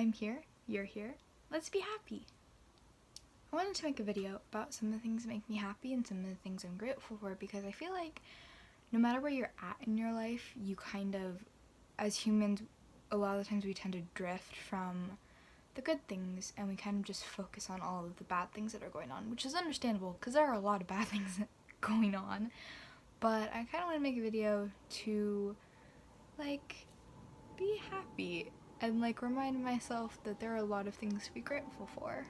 I'm here, you're here, let's be happy. I wanted to make a video about some of the things that make me happy and some of the things I'm grateful for, because I feel like no matter where you're at in your life, you kind of, as humans, a lot of the times we tend to drift from the good things and we kind of just focus on all of the bad things that are going on, which is understandable because there are a lot of bad things going on. But I kind of want to make a video to be happy and remind myself that there are a lot of things to be grateful for.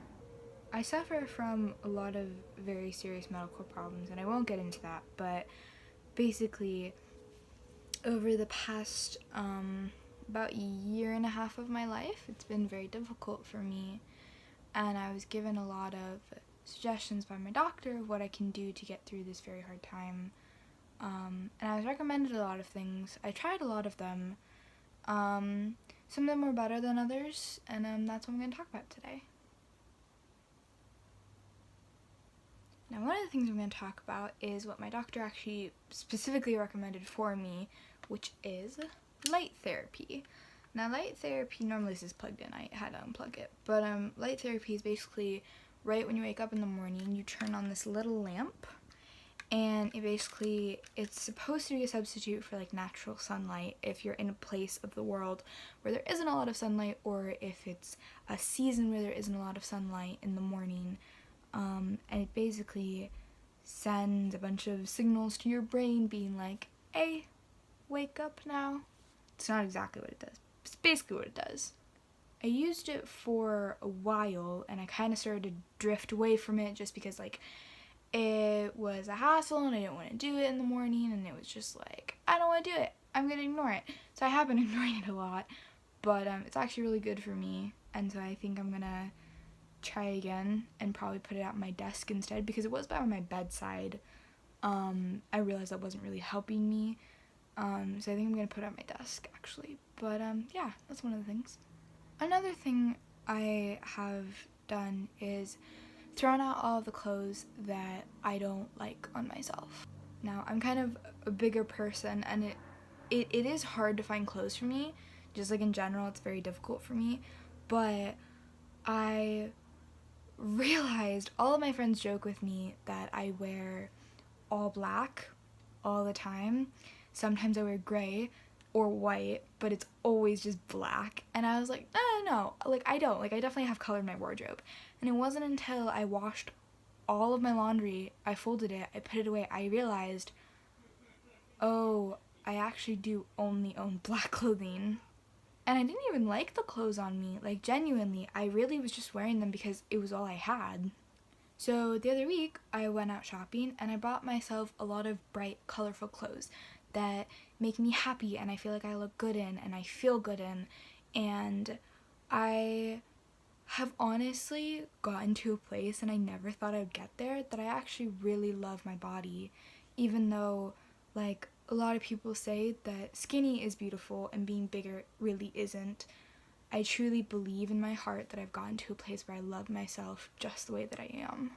I suffer from a lot of very serious medical problems, and I won't get into that, but basically over the past about a year and a half of my life, it's been very difficult for me, and I was given a lot of suggestions by my doctor of what I can do to get through this very hard time. And I was recommended a lot of things. I tried a lot of them. Some of them were better than others, and that's what I'm going to talk about today. Now, one of the things I'm going to talk about is what my doctor actually specifically recommended for me, which is light therapy. Now, light therapy, normally this is plugged in, I had to unplug it, but light therapy is basically right when you wake up in the morning, you turn on this little lamp, and it's supposed to be a substitute for natural sunlight if you're in a place of the world where there isn't a lot of sunlight, or if it's a season where there isn't a lot of sunlight in the morning. And it basically sends a bunch of signals to your brain being like, hey, wake up now. It's not exactly what it does. It's basically what it does. I used it for a while, and I kind of started to drift away from it just because it was a hassle and I didn't want to do it in the morning, and it was just I don't want to do it. I'm going to ignore it. So I have been ignoring it a lot, but it's actually really good for me, and so I think I'm going to try again and probably put it at my desk instead, because it was by my bedside. I realized that wasn't really helping me, so I think I'm going to put it at my desk actually, but yeah, that's one of the things. Another thing I have done is thrown out all of the clothes that I don't like on myself. Now, I'm kind of a bigger person, and it is hard to find clothes for me. Just in general, it's very difficult for me. But I realized all of my friends joke with me that I wear all black all the time. Sometimes I wear gray or white, but it's always just black. And I was like, no, I don't. I definitely have color in my wardrobe. And it wasn't until I washed all of my laundry, I folded it, I put it away, I realized, oh, I actually do only own black clothing. And I didn't even like the clothes on me. Genuinely, I really was just wearing them because it was all I had. So the other week, I went out shopping, and I bought myself a lot of bright, colorful clothes that make me happy, and I feel like I look good in, and I feel good in. And I have honestly gotten to a place, and I never thought I'd get there, that I actually really love my body, even though a lot of people say that skinny is beautiful and being bigger really isn't. I truly believe in my heart that I've gotten to a place where I love myself just the way that I am.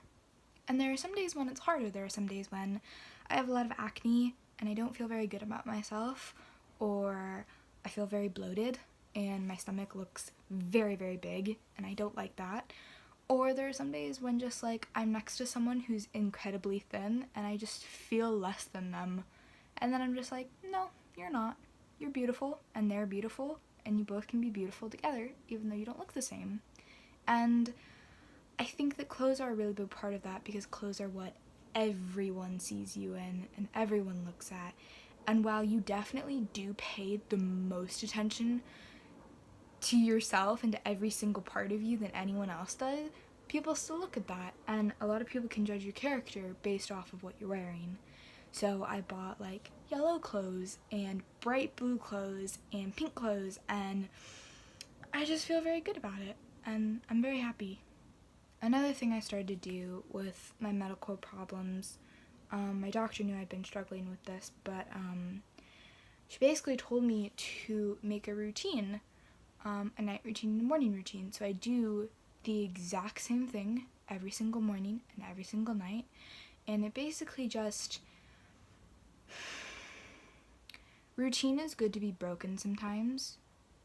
And there are some days when it's harder. There are some days when I have a lot of acne and I don't feel very good about myself, or I feel very bloated and my stomach looks very, very big, and I don't like that. Or there are some days when just I'm next to someone who's incredibly thin and I just feel less than them. And then I'm just no, you're not. You're beautiful and they're beautiful, and you both can be beautiful together even though you don't look the same. And I think that clothes are a really big part of that, because clothes are what everyone sees you in and everyone looks at. And while you definitely do pay the most attention to yourself and to every single part of you than anyone else does, people still look at that, and a lot of people can judge your character based off of what you're wearing. So I bought yellow clothes and bright blue clothes and pink clothes, and I just feel very good about it, and I'm very happy. Another thing I started to do with my medical problems, my doctor knew I'd been struggling with this, but she basically told me to make a routine, a night routine and a morning routine. So I do the exact same thing every single morning and every single night, and it basically just... Routine is good to be broken sometimes,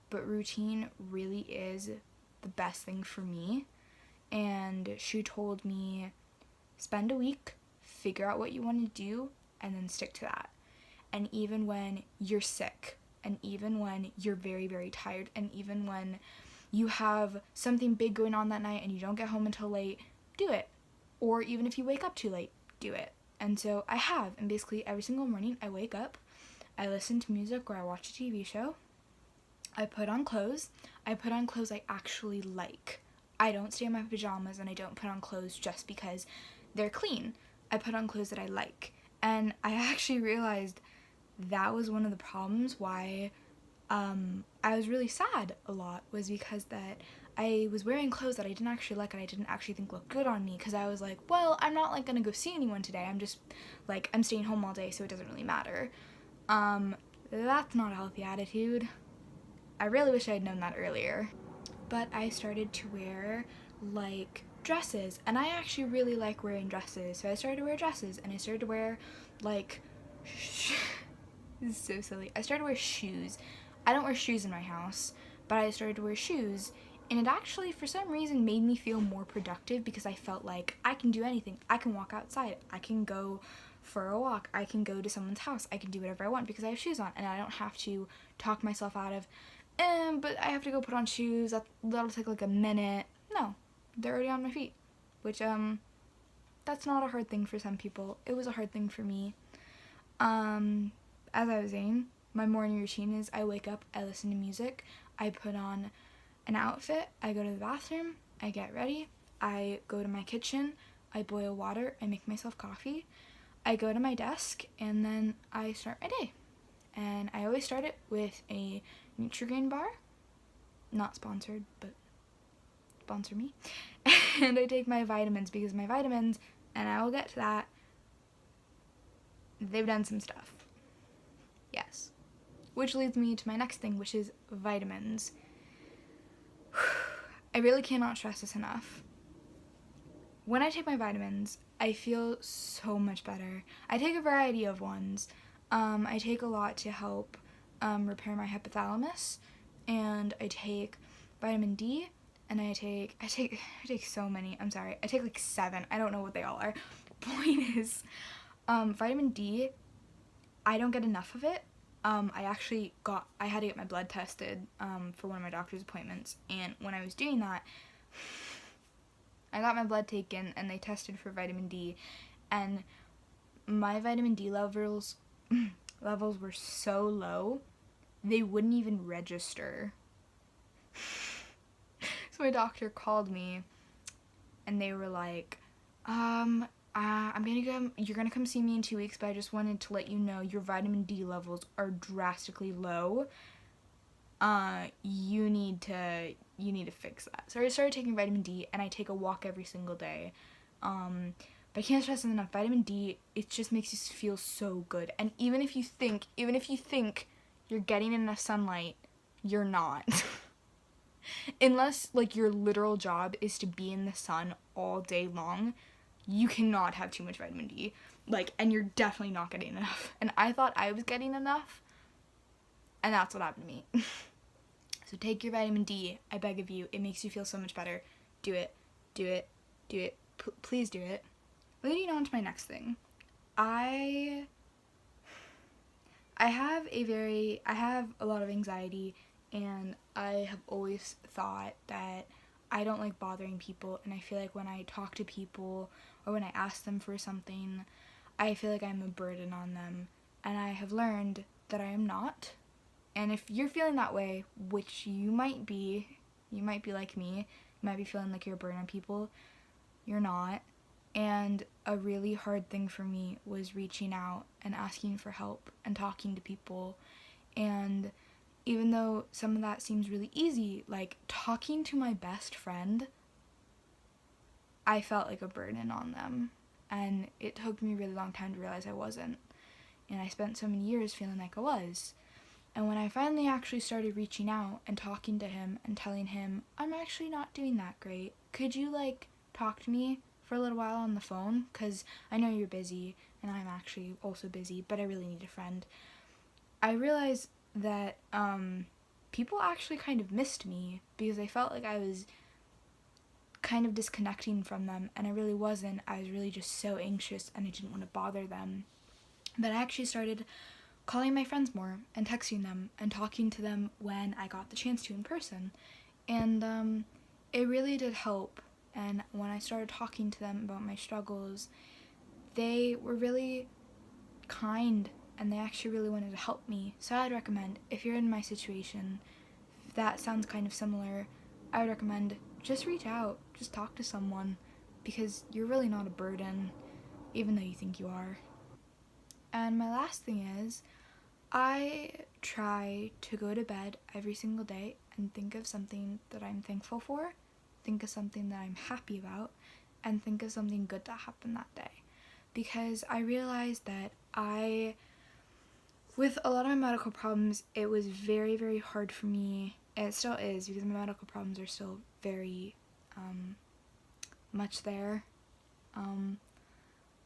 but routine really is the best thing for me. And she told me, spend a week, figure out what you want to do, and then stick to that. And even when you're sick, and even when you're very, very tired, and even when you have something big going on that night and you don't get home until late, do it. Or even if you wake up too late, do it. And so I have, and basically every single morning I wake up, I listen to music or I watch a TV show, I put on clothes I actually like. I don't stay in my pajamas and I don't put on clothes just because they're clean. I put on clothes that I like. And I actually realized that was one of the problems why I was really sad a lot, was because that I was wearing clothes that I didn't actually like and I didn't actually think looked good on me, because I was like, well, I'm not like gonna go see anyone today. I'm just like, I'm staying home all day, so it doesn't really matter. That's not a healthy attitude. I really wish I had known that earlier. But I started to wear like dresses, and I actually really like wearing dresses. So I started to wear dresses, and I started to wear like this is so silly. I started to wear shoes. I don't wear shoes in my house, but I started to wear shoes, and it actually for some reason made me feel more productive, because I felt like I can do anything. I can walk outside, I can go for a walk, I can go to someone's house, I can do whatever I want because I have shoes on, and I don't have to talk myself out of but I have to go put on shoes, that'll take like a minute. No, they're already on my feet, which that's not a hard thing for some people. It was a hard thing for me. As I was saying, my morning routine is I wake up, I listen to music, I put on an outfit, I go to the bathroom, I get ready, I go to my kitchen, I boil water, I make myself coffee, I go to my desk, and then I start my day. And I always start it with a Nutri-Grain bar. Not sponsored, but sponsor me. And I take my vitamins, because my vitamins, and I will get to that, they've done some stuff. Yes. Which leads me to my next thing, which is vitamins. I really cannot stress this enough. When I take my vitamins, I feel so much better. I take a variety of ones. I take a lot to help repair my hypothalamus, and I take vitamin D, and I take so many. I'm sorry. I take like 7. I don't know what they all are. Point is, vitamin D, I don't get enough of it. I had to get my blood tested for one of my doctor's appointments, and when I was doing that, I got my blood taken and they tested for vitamin D, and my vitamin D levels were so low, they wouldn't even register. So my doctor called me and they were like, you're gonna come see me in 2 weeks, but I just wanted to let you know your vitamin D levels are drastically low. You need to fix that. So I started taking vitamin D, and I take a walk every single day. But I can't stress enough, vitamin D, it just makes you feel so good. And even if you think you're getting enough sunlight, you're not. Unless like your literal job is to be in the sun all day long, you cannot have too much vitamin D. And you're definitely not getting enough. And I thought I was getting enough, and that's what happened to me. So take your vitamin D, I beg of you. It makes you feel so much better. Do it. Do it. Do it. Please do it. Leading on to my next thing. I have a lot of anxiety, and I have always thought that I don't like bothering people, and I feel like when I talk to people or when I ask them for something, I feel like I'm a burden on them, and I have learned that I am not. And if you're feeling that way, which you might be like me, you might be feeling like you're a burden on people, you're not. And a really hard thing for me was reaching out and asking for help and talking to people. And even though some of that seems really easy, like talking to my best friend, I felt like a burden on them. And it took me a really long time to realize I wasn't. And I spent so many years feeling like I was. And when I finally actually started reaching out and talking to him and telling him, I'm actually not doing that great. Could you talk to me for a little while on the phone? Because I know you're busy and I'm actually also busy, but I really need a friend. I realized that people actually kind of missed me because I felt like I was kind of disconnecting from them, and I really wasn't. I was really just so anxious and I didn't want to bother them that I actually started calling my friends more and texting them and talking to them when I got the chance to in person. And it really did help. And when I started talking to them about my struggles, they were really kind and they actually really wanted to help me. So I'd recommend, if you're in my situation, if that sounds kind of similar, I would recommend just reach out, just talk to someone, because you're really not a burden, even though you think you are. And my last thing is, I try to go to bed every single day and think of something that I'm thankful for, think of something that I'm happy about, and think of something good that happened that day. Because I realized that with a lot of my medical problems, it was very, very hard for me, and it still is, because my medical problems are still very much there.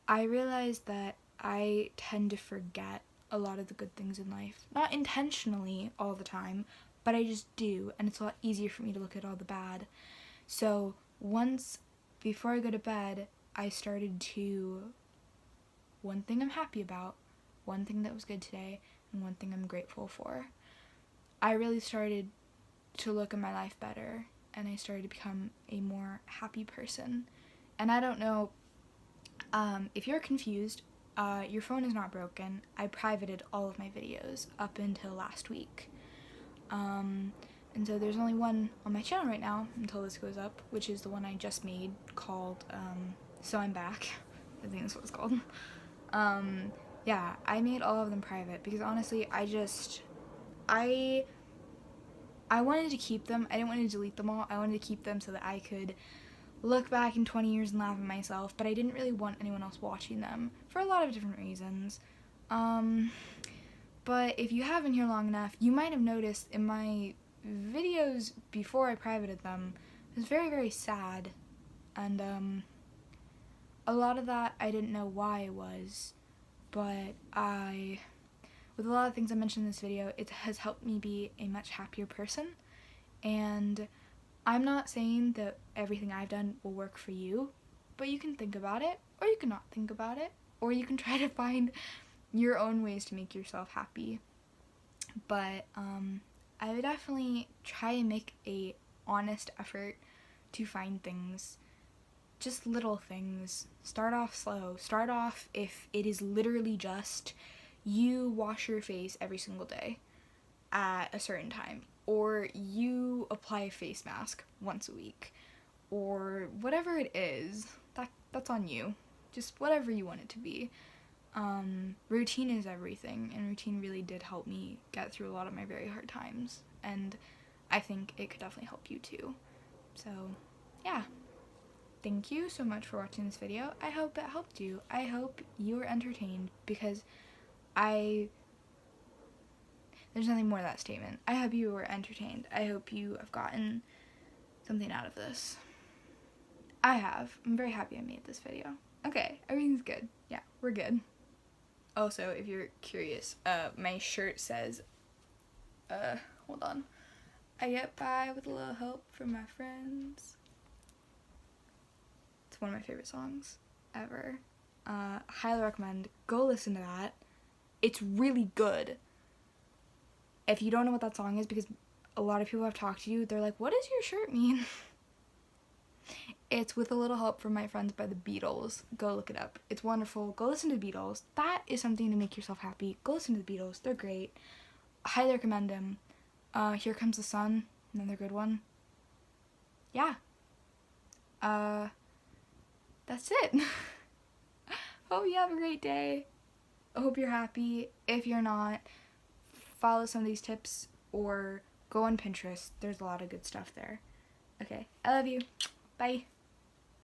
I realized that I tend to forget a lot of the good things in life. Not intentionally all the time, but I just do, and it's a lot easier for me to look at all the bad. So before I go to bed, I started to, one thing I'm happy about, one thing that was good today, and one thing I'm grateful for. I really started to look at my life better, and I started to become a more happy person. And I don't know, if you're confused, your phone is not broken. I privated all of my videos up until last week. And so there's only one on my channel right now until this goes up, which is the one I just made called, So I'm Back. I think that's what it's called. Yeah, I made all of them private because honestly, I wanted to keep them. I didn't want to delete them all. I wanted to keep them so that I could look back in 20 years and laugh at myself, but I didn't really want anyone else watching them for a lot of different reasons. But if you have been here long enough, you might have noticed in my videos before I privated them, it was very, very sad, and a lot of that I didn't know why it was, but with a lot of things I mentioned in this video, it has helped me be a much happier person. And I'm not saying that everything I've done will work for you, but you can think about it, or you can not think about it, or you can try to find your own ways to make yourself happy. But I would definitely try and make a honest effort to find things, just little things. Start off slow. Start off if it is literally just you wash your face every single day at a certain time, or you apply a face mask once a week, or whatever it is. That's on you. Just whatever you want it to be. Routine is everything, and routine really did help me get through a lot of my very hard times, and I think it could definitely help you too. So yeah, thank you so much for watching this video. I hope it helped you. I hope you were entertained, because there's nothing more to that statement. I hope you were entertained. I hope you have gotten something out of this. I have. I'm very happy I made this video. Okay, everything's good. Yeah, we're good. Also, if you're curious, my shirt says, hold on. I get by with a little help from my friends. It's one of my favorite songs ever. Highly recommend. Go listen to that. It's really good. If you don't know what that song is, because a lot of people have talked to you, they're like, what does your shirt mean? It's With a Little Help from My Friends by the Beatles. Go look it up. It's wonderful. Go listen to the Beatles. That is something to make yourself happy. Go listen to the Beatles. They're great. I highly recommend them. Here Comes the Sun. Another good one. Yeah. That's it. Hope you have a great day. I hope you're happy. If you're not, follow some of these tips or go on Pinterest. There's a lot of good stuff there. Okay. I love you. Bye.